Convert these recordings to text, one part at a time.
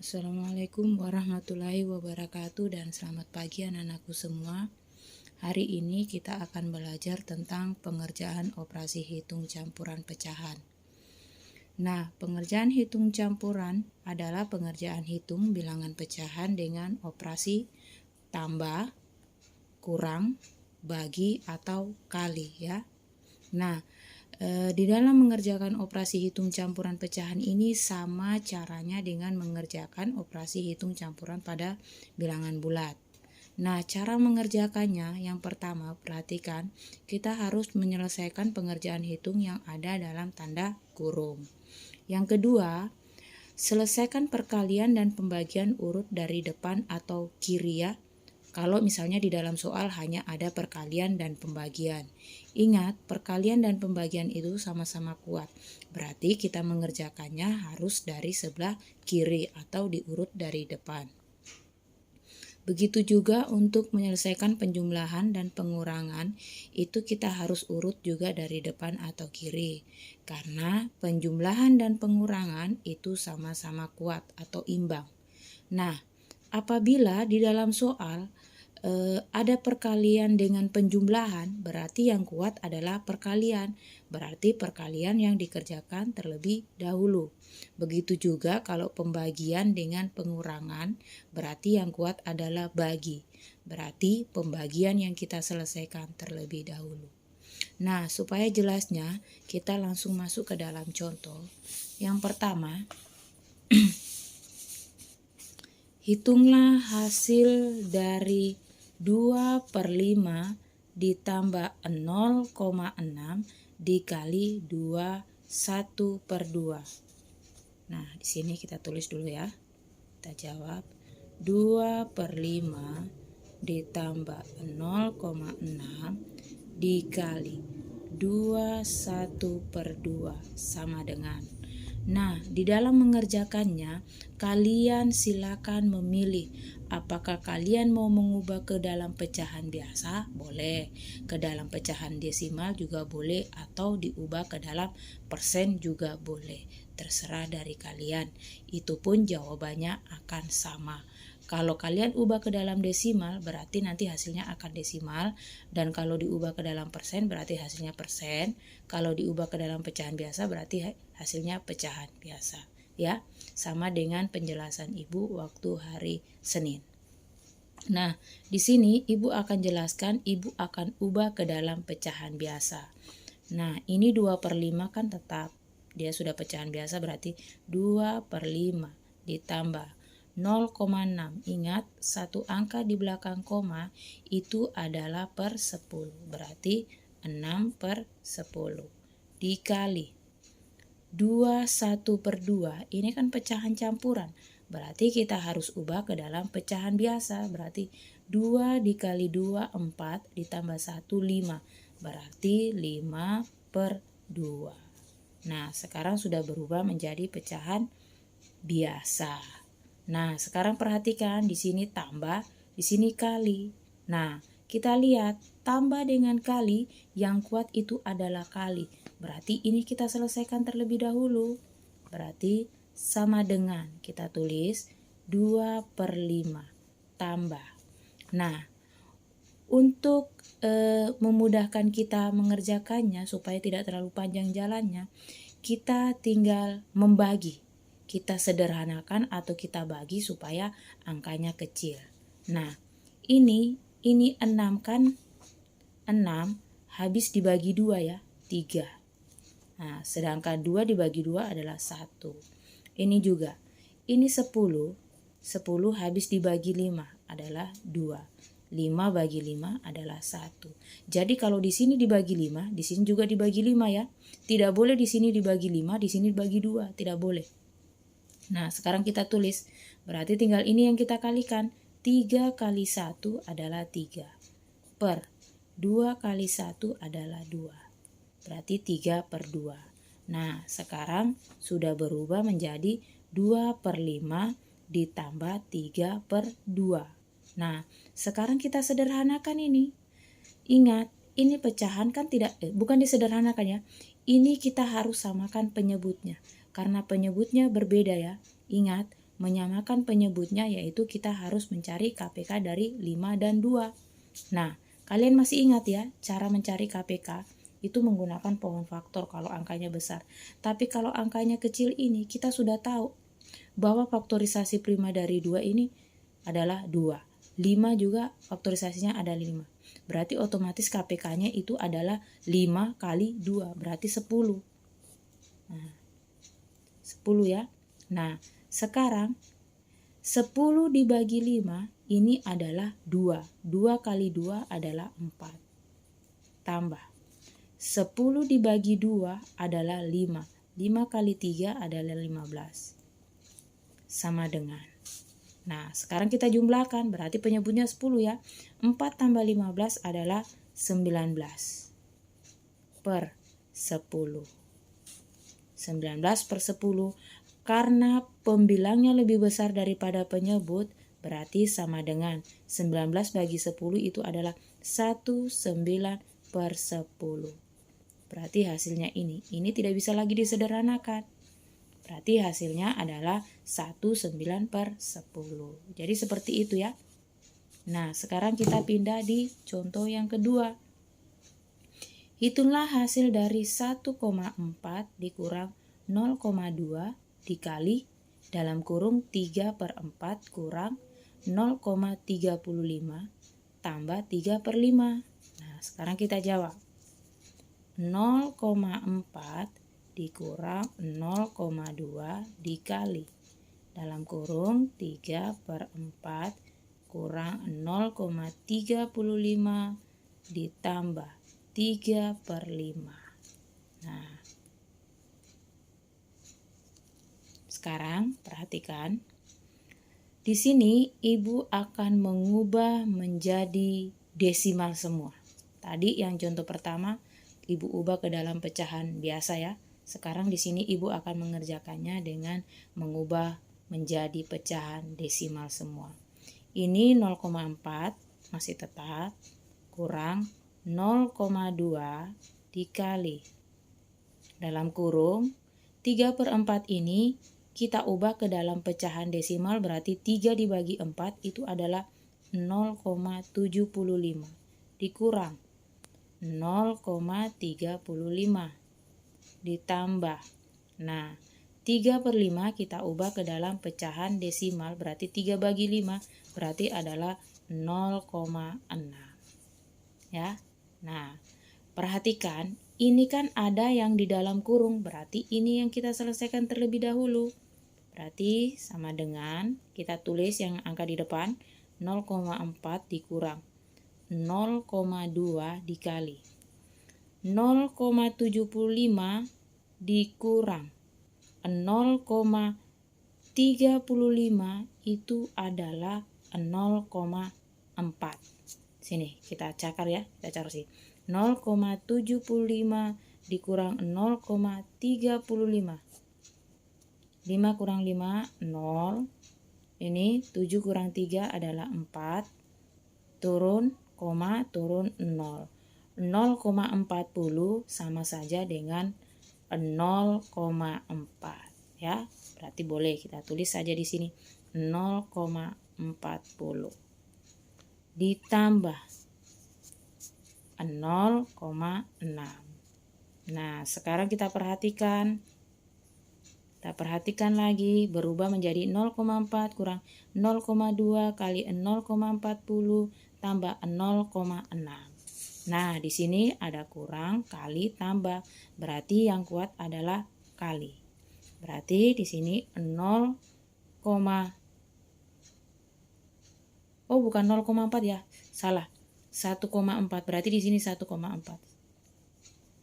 Assalamualaikum warahmatullahi wabarakatuh dan selamat pagi anak-anakku semua. Hari ini kita akan belajar tentang pengerjaan operasi hitung campuran pecahan. Nah, pengerjaan hitung campuran adalah pengerjaan hitung bilangan pecahan dengan operasi tambah, kurang, bagi, atau kali ya. Nah, di dalam mengerjakan operasi hitung campuran pecahan ini sama caranya dengan mengerjakan operasi hitung campuran pada bilangan bulat. Nah, cara mengerjakannya yang pertama, perhatikan, kita harus menyelesaikan pengerjaan hitung yang ada dalam tanda kurung. Yang kedua, selesaikan perkalian dan pembagian urut dari depan atau kiri ya. Kalau misalnya di dalam soal hanya ada perkalian dan pembagian. Ingat, perkalian dan pembagian itu sama-sama kuat. Berarti kita mengerjakannya harus dari sebelah kiri atau diurut dari depan. Begitu juga untuk menyelesaikan penjumlahan dan pengurangan, itu kita harus urut juga dari depan atau kiri. Karena penjumlahan dan pengurangan itu sama-sama kuat atau imbang. Nah, apabila di dalam soal ada perkalian dengan penjumlahan, berarti yang kuat adalah perkalian. Berarti perkalian yang dikerjakan terlebih dahulu. Begitu juga kalau pembagian dengan pengurangan, berarti yang kuat adalah bagi. Berarti pembagian yang kita selesaikan terlebih dahulu. Nah, supaya jelasnya, kita langsung masuk ke dalam contoh. Yang pertama, hitunglah hasil dari 2/5 ditambah 0,6 dikali 1/2. Nah, di sini kita tulis dulu ya. Kita jawab 2/5 ditambah 0,6 dikali 1/2 sama dengan. Nah, di dalam mengerjakannya, kalian silakan memilih apakah kalian mau mengubah ke dalam pecahan biasa, boleh, ke dalam pecahan desimal juga boleh, atau diubah ke dalam persen juga boleh. Terserah dari kalian. Itu pun jawabannya akan sama. Kalau kalian ubah ke dalam desimal, berarti nanti hasilnya akan desimal. Dan kalau diubah ke dalam persen, berarti hasilnya persen. Kalau diubah ke dalam pecahan biasa, berarti hasilnya pecahan biasa. Ya, sama dengan penjelasan Ibu waktu hari Senin. Nah, di sini Ibu akan jelaskan, Ibu akan ubah ke dalam pecahan biasa. Nah, ini 2/5 kan tetap. Dia sudah pecahan biasa, berarti 2/5 ditambah 0,6. Ingat, satu angka di belakang koma itu adalah per 10. Berarti 6/10 dikali 1/2. Ini kan pecahan campuran. Berarti kita harus ubah ke dalam pecahan biasa. Berarti 2 dikali 2, 4, ditambah 1, 5. Berarti 5/2. Nah, sekarang sudah berubah menjadi pecahan biasa. Nah, sekarang perhatikan, di sini tambah, di sini kali. Nah, kita lihat, tambah dengan kali, yang kuat itu adalah kali. Berarti ini kita selesaikan terlebih dahulu. Berarti sama dengan, kita tulis 2/5 tambah. Nah, untuk memudahkan kita mengerjakannya supaya tidak terlalu panjang jalannya, kita tinggal membagi. Kita sederhanakan atau kita bagi supaya angkanya kecil. Nah, ini 6 kan, 6 habis dibagi 2 ya, 3. Nah, sedangkan 2 dibagi 2 adalah 1. Ini juga, ini 10 habis dibagi 5 adalah 2. 5 bagi 5 adalah 1. Jadi kalau di sini dibagi 5, di sini juga dibagi 5 ya. Tidak boleh di sini dibagi 5, di sini dibagi 2, tidak boleh. Nah, sekarang kita tulis, berarti tinggal ini yang kita kalikan. 3 kali 1 adalah 3. Per 2 kali 1 adalah 2. Berarti 3/2. Nah, sekarang sudah berubah menjadi 2/5 ditambah 3/2. Nah, sekarang kita sederhanakan ini. Ingat, ini pecahan kan bukan disederhanakan ya. Ini kita harus samakan penyebutnya. Karena penyebutnya berbeda ya. Ingat, menyamakan penyebutnya, yaitu kita harus mencari KPK dari 5 dan 2. Nah, kalian masih ingat ya, cara mencari KPK itu menggunakan pohon faktor kalau angkanya besar. Tapi kalau angkanya kecil ini, kita sudah tahu bahwa faktorisasi prima dari 2 ini adalah 2. 5 juga faktorisasinya ada 5. Berarti otomatis KPK-nya itu adalah 5 kali 2, berarti 10. Nah, 10 ya. Nah, sekarang 10 dibagi 5 ini adalah 2. 2 kali 2 adalah 4. Tambah 10 dibagi 2 adalah 5. 5 kali 3 adalah 15. Sama dengan. Nah, sekarang kita jumlahkan, berarti penyebutnya 10 ya. 4 tambah 15 adalah 19 per 10. 19 per 10. Karena pembilangnya lebih besar daripada penyebut, berarti sama dengan 19 bagi 10 itu adalah 19 per 10. Berarti hasilnya ini tidak bisa lagi disederhanakan. Berarti hasilnya adalah 19 per 10. Jadi seperti itu ya. Nah, sekarang kita pindah di contoh yang kedua. Hitunglah hasil dari 1,4 dikurang 0,2 dikali dalam kurung 3 per 4 kurang 0,35 tambah 3 per 5. Nah, sekarang kita jawab. 0,4 dikurang 0,2 dikali dalam kurung 3 per 4 kurang 0,35 ditambah 3 per 5. Nah, sekarang perhatikan. Di sini ibu akan mengubah menjadi desimal semua. Tadi yang contoh pertama ibu ubah ke dalam pecahan biasa ya. Sekarang di sini ibu akan mengerjakannya dengan mengubah menjadi pecahan desimal semua. Ini 0,4 masih tetap kurang 0,2 dikali dalam kurung 3 per 4 ini kita ubah ke dalam pecahan desimal, berarti 3 dibagi 4 itu adalah 0,75 dikurang 0,35 ditambah. Nah, 3 per 5 kita ubah ke dalam pecahan desimal, berarti 3 bagi 5 berarti adalah 0,6. Ya. Nah, perhatikan, ini kan ada yang di dalam kurung, berarti ini yang kita selesaikan terlebih dahulu. Berarti sama dengan kita tulis yang angka di depan 0,4 dikurang 0,2 dikali 0,75 dikurang 0,35 itu adalah 0,4. Sini kita cakar ya, kita cari sih. 0,75 dikurang 0,35. 5 kurang 5 0. Ini 7 kurang 3 adalah 4. Turun koma, turun 0. 0,40 sama saja dengan 0,4 ya. Berarti boleh kita tulis saja di sini 0,40 ditambah 0,6. Nah, sekarang kita perhatikan. Kita perhatikan lagi, berubah menjadi 0,4 kurang 0,2 kali 0,40 tambah 0,6. Nah, di sini ada kurang, kali, tambah. Berarti yang kuat adalah kali. Berarti di sini 0, oh bukan 0,4 ya, salah. 1,4. Berarti di sini 1,4.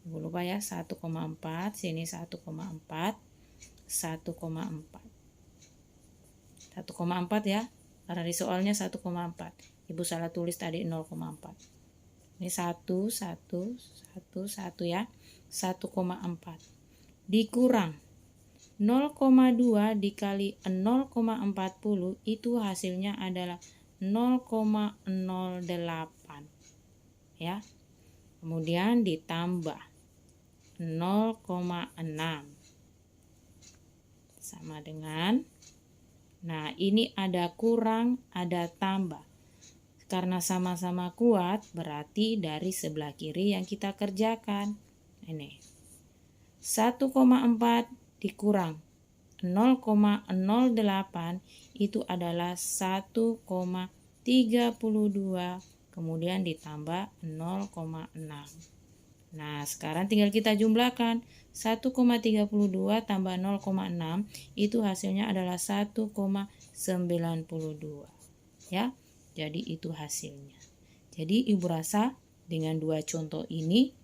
Lupa ya, 1,4, sini 1,4. 1,4 ya, karena di soalnya 1,4. Ibu salah tulis tadi 0,4. Ini 1 ya, 1,4 dikurang 0,2 dikali 0,40 itu hasilnya adalah 0,08 ya. Kemudian ditambah 0,6 sama dengan Nah, ini ada kurang, ada tambah. Karena sama-sama kuat, berarti dari sebelah kiri yang kita kerjakan. Ini 1,4 dikurang 0,08 itu adalah 1,32, kemudian ditambah 0,6. Nah, sekarang tinggal kita jumlahkan. 1,32 tambah 0,6 itu hasilnya adalah 1,92. Ya. Jadi itu hasilnya. Jadi Ibu rasa dengan dua contoh ini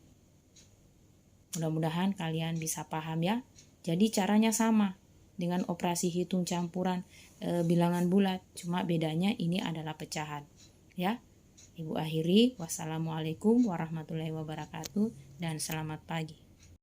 mudah-mudahan kalian bisa paham ya. Jadi caranya sama dengan operasi hitung campuran bilangan bulat, cuma bedanya ini adalah pecahan. Ya. Ibu akhiri, wassalamualaikum warahmatullahi wabarakatuh dan selamat pagi.